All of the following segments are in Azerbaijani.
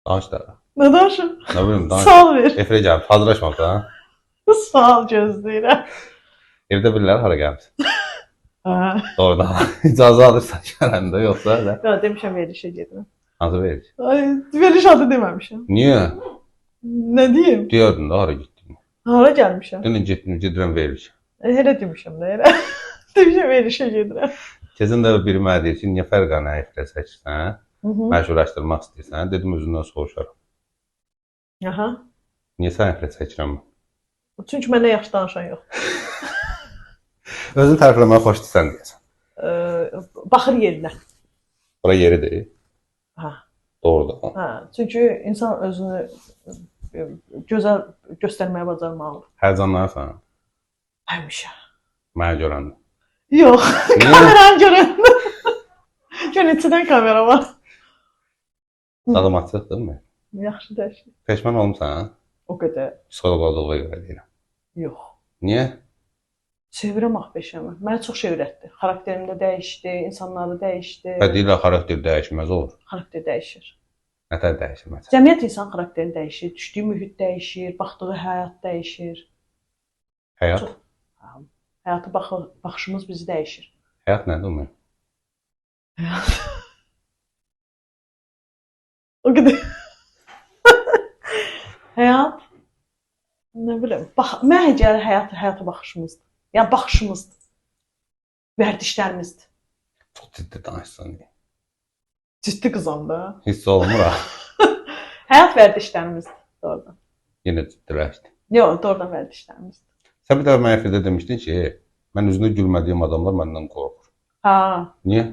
Danış da. Nə danışım? Nə bilim, danış. Sual ver. Efirə gəlib, hazırlaşmaq da. Sual gözləyirəm. Evdə bilirlər hara gəlmişsin. Hə. Doğrudan. İcazə alırsan gələndə, yoxsa elə. Ya demişəm verilişə gedirəm. Hansı verici? Ay, veriliş adı deməmişəm. Niyə? Nə deyim? Deyərdin də hara getdin. Hara gəlmişəm? Dünən gedirəm verici. Elə demişəm də, elə. Demişəm verilişə gedirəm. Keçən dəfə biri mənə deyir ki, niyə Fərqanə efirə çəkirsən? Mhm. Məşhurlaşdırmaq istəyirsən? Dedim özündən soruşaram. Aha. Niyə sən efirə çəkirəm? Çünki məndən yaxşı danışan yox. Özünü tərifləməyə xoşdur deyəsən. Baxır yerinə. Bura yeridir. Hə. Doğrudan. Hə. Çünki insan özünü gözəl göstərməyə bacarmalıdır. Həyəcanlanırsan? Həmişə. Mənə görəndə. Yox. Niyə? Kameranı görəndə. Görüntüdən kamera var. Dadım açıqdır mı? Yaxşı dəyişir. Peşman olmusan? O qədər. Psixoloqluğa görə deyirəm. Yox. Niyə? Sevirəm axbeşəmi. Mənə çox şey öyrətdi. Xarakterimdə dəyişdi, insanları dəyişdi. Deyirlər xarakter dəyişməz olur. Xarakter dəyişir. Nətər dəyişir məsələn? Cəmiyyət insan xarakterini dəyişir, düşdüyü mühit dəyişir, baxdığı həyat dəyişir. Həyat? Həyata baxışımız bizi dəyişir. Həyat nədir ümumi? O qədər. Həyat nə bilim, mən həcər həyata baxışımızdır. Yəni baxışımızdır. Vərdişlərimizdir. Çox ciddi danışsan. Ciddi qızam da. Hiss olunmur ha. Həyat vərdişlərimizdir. Doğrudan. Yenə ciddiləşdi. Yox, doğrudan vərdişlərimizdir. Sən bir dəfə mənə efirdə demişdin ki, mən üzünə gülmədiyim adamlar məndən qorxur. Ha. Niyə?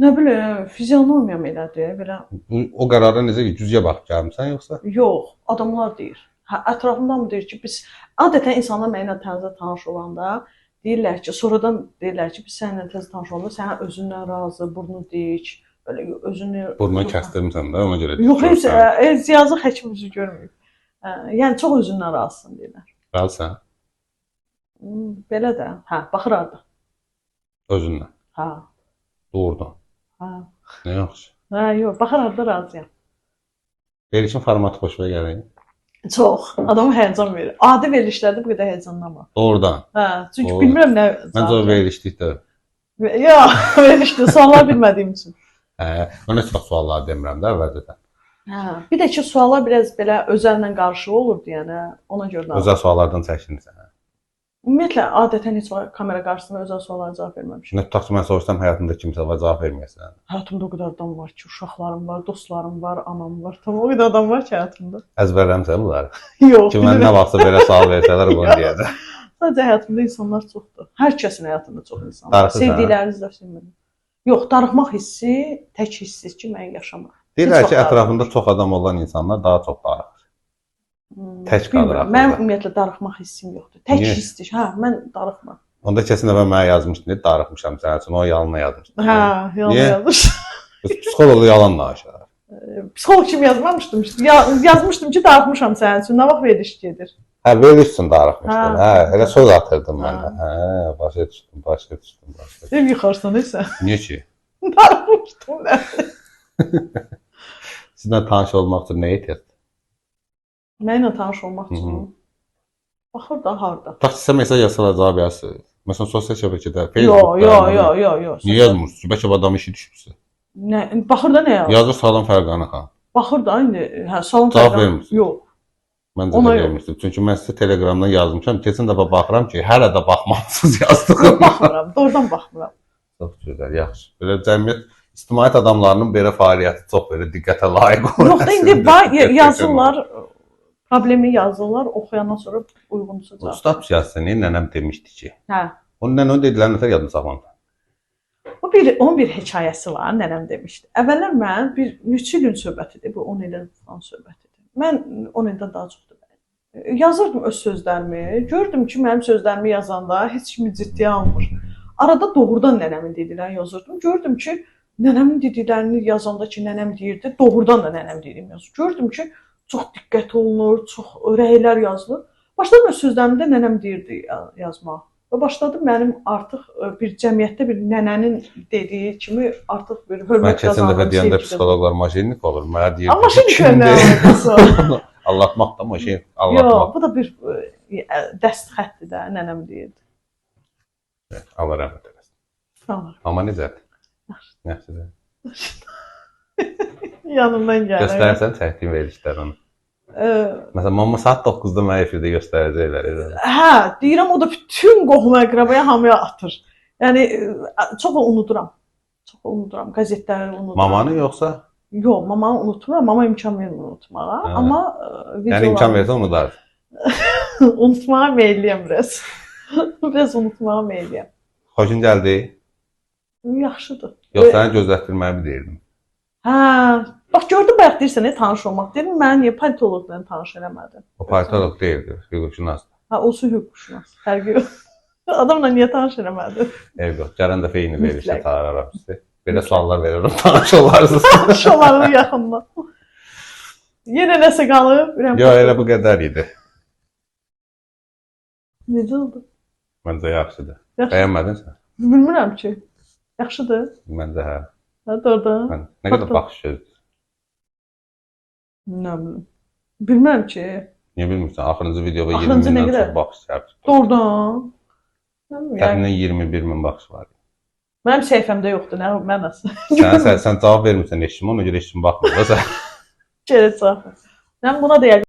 Nə bilim, fizionomiyam elədir, belə. O qərara necə ki, güzgə bax gəlmisən yoxsa? Yox, adamlar deyir. Hə, ətrafımdan mı deyir ki, biz adətən insanlar mənimlə təzə tanış olanda deyirlər ki, sonradan deyirlər ki, biz səninlə təzə tanış olanda sənə özündən razı, burnu dik, belə özünü Burnunu kəsdirmisən də, ona görə. Yox, heç yazıq həkim üzü görməyib. Yəni çox özündən razısın deyirlər. Razısan? Belə də, hə, baxırardı. Özündən. Hə. Doğrudan. Hə. Nə yaxşı. Hə, yox, baxırardı razıyam. Verilişin formatı xoşuna gəlir. Çox. Adamı həyəcan verir. Adi verilişlərdə bu qədər həyəcanlanma. Doğrudan. Hə, çünki Doğru. bilmirəm nə. Məncə o verilişlikdə. Yox, verilişdə suallar bilmədiyim üçün. Hə, mən heç vaxt suallar demirəm də əvvəlcədən. Hə, bir də ki, suallar biraz belə özəllə qarışıq olurdu, yəni ona görə də. Özəl suallardan çəkinirsən. Ümumiyyətlə adətən heç vaxt kamera qarşısında özəl suallara cavab verməmişəm. Nə tutaq ki, mən soruşsam həyatında kimsə var, cavab verməyəsən. Həyatımda o qədər adam var ki, uşaqlarım var, dostlarım var, anam var. Tamam, o qədər adam var ki həyatımda. Əzbərləmsən bunları. Yox. Ki mən nə vaxtsa belə sual versələr bunu deyəndə. Sadəcə həyatımda insanlar çoxdur. Hər kəsin həyatında çox insan var. Darıxırsan, Sevdikləriniz də sevmədim. Yox, darıxmaq hissi tək hissiz ki, mən yaşamıram. Deyirlər ki, ətrafında çox adam olan insanlar daha çox darıxır. Tək qalır axı. Mən ümumiyyətlə darıxmaq hissim yoxdur. Tək Niyə? hissdir. Hə, mən darıxmıram. Onda kesin əvvəl mənə yazmışdın, darıxmışam sənin üçün, o yalanla yazmışdın. Hə, yalan Niyə? yazmış. Psixoloqu yalan danışır. Psixoloq kimi yazmamışdım. Yazmışdım ki, darıxmışam sənin üçün. Nə vaxt veriliş gedir? Hə, verirsən darıxmışdın. Hə. Hə, elə söz atırdın Hə. məndə. Hə, başa düşdüm. Ev yıxarsan isə. Niyə ki? Darıxmışdım mən. Sizlə tanış olmaq üçün nə etdin? Mənimlə tanış olmaq üçün. Baxır da harda. Taksisə mesaj yazsalar cavab yazsın. Məsələn, sosial şəbəkədə, Yox. Niyə yazmırsınız? Bəlkə bu adam işi düşübsə. Nə, baxır da nə yazır? Yazır salam Fərqanə xan. Baxır da indi, hə, salam Cavab Fərqan. vermirsiniz? Yox. Məncə Ona də yox. vermirsiniz. Çünki mən sizə Telegramdan yazmışam. Keçən dəfə baxıram ki, hələ də baxmalısınız yazdığım. Baxmıram, doğrudan baxmıram. Çox gözəl, yaxşı. Belə cəmiyyət, ictimaiyyət adamlarının belə fəaliyyəti çox belə diqqətə layiq olur. Yox da indi yazırlar, problemi yazırlar, oxuyandan sonra uyğunsa cavab. Ustad yazsın, nənəm demişdi ki. Hə. Onun nənə dedilər, nətər yadını saxlamır. Onun bir hekayəsi var, nənəm demişdi. Əvvəllər mən bir neçə gün söhbətidir, bu 10 ilin falan söhbətidir. Mən 10 ildən daha çoxdur. Yazırdım öz sözlərimi, gördüm ki, mənim sözlərimi yazanda heç kimi ciddiyə almır. Arada doğrudan nənəmin dediklərini yazırdım. Gördüm ki, nənəmin dediklərini yazanda ki, nənəm deyirdi, doğrudan da nənəm dediyimi yazır. Gördüm ki, çox diqqət olunur, çox rəylər yazılır. Başladım öz sözlərimdə nənəm deyirdi yazmaq. Və başladı mənim artıq bir cəmiyyətdə bir nənənin dediyi kimi artıq bir hörmət Mən keçən dəfə qazandım. deyəndə sevgi psixoloqlar maşinlik olur. Mənə deyirdi Amma şimdi kimdir? nə alakası var? Anlatmaq da maşin, Yox, anlatmaq. bu da bir dəst xəttir də, nənəm deyirdi. Allah rəhmət eləsin. Tamam. Amma necədir? Yaxşıdır. Yanımdan gəlir. Göstərsən çəkdiyim verilişlərini. Məsələn, mamma saat 9-da mənə efirdə göstərəcəklər. Hə, deyirəm o da bütün qohum əqrəbaya hamıya atır. Yəni çox unuduram. Çox unuduram. Qəzetləri unuduram. Mamanı yoxsa? Yox, mamanı unutmuram. Mama imkan vermir unutmağa. Hə. Amma Yəni imkan versə unudar. unutmağa meylliyəm biraz. Biraz unutmağa meylliyəm. Xoşun gəldi? Yaxşıdır. Yox, səni gözlətdirməyi deyirdim. Hə, bax gördün bayaq deyirsən, tanış olmaq. Dedim mən niyə politoloqla tanış eləmədim? O politolog deyildi, hüquqşünas. Hə, olsun hüquqşünas. Fərqi yox. Adamla niyə tanış eləmədim? Yox, gələn dəfə eyni verilişə Mütləq. çağıraram sizi. Belə suallar veririm, tanış olarsınız. Tanış olarıq yaxında. Yenə nəsə qalıb? Yox, elə bu qədər idi. Necə oldu? Məncə yaxşıdır. Yaxşı. Bəyənmədin sən? Bilmirəm ki. Yaxşıdır. Məncə hə. Hə, doğru. Mən nə qədər baxış sözdür. Nə bilim. Bilmirəm ki. Niyə bilmirsən? Axırıncı videoda 20 Axırıncı nə mindən qədər? çox baxış çəkdi. Doğrudan. Yəni, Təxminən 21 min baxış var. mənim səhifəmdə yoxdur. Nə mən nasıl? Sən cavab vermirsən eşitmə, ona görə eşitmə baxmır da sən. Gələcək. Mən buna deyəcəm.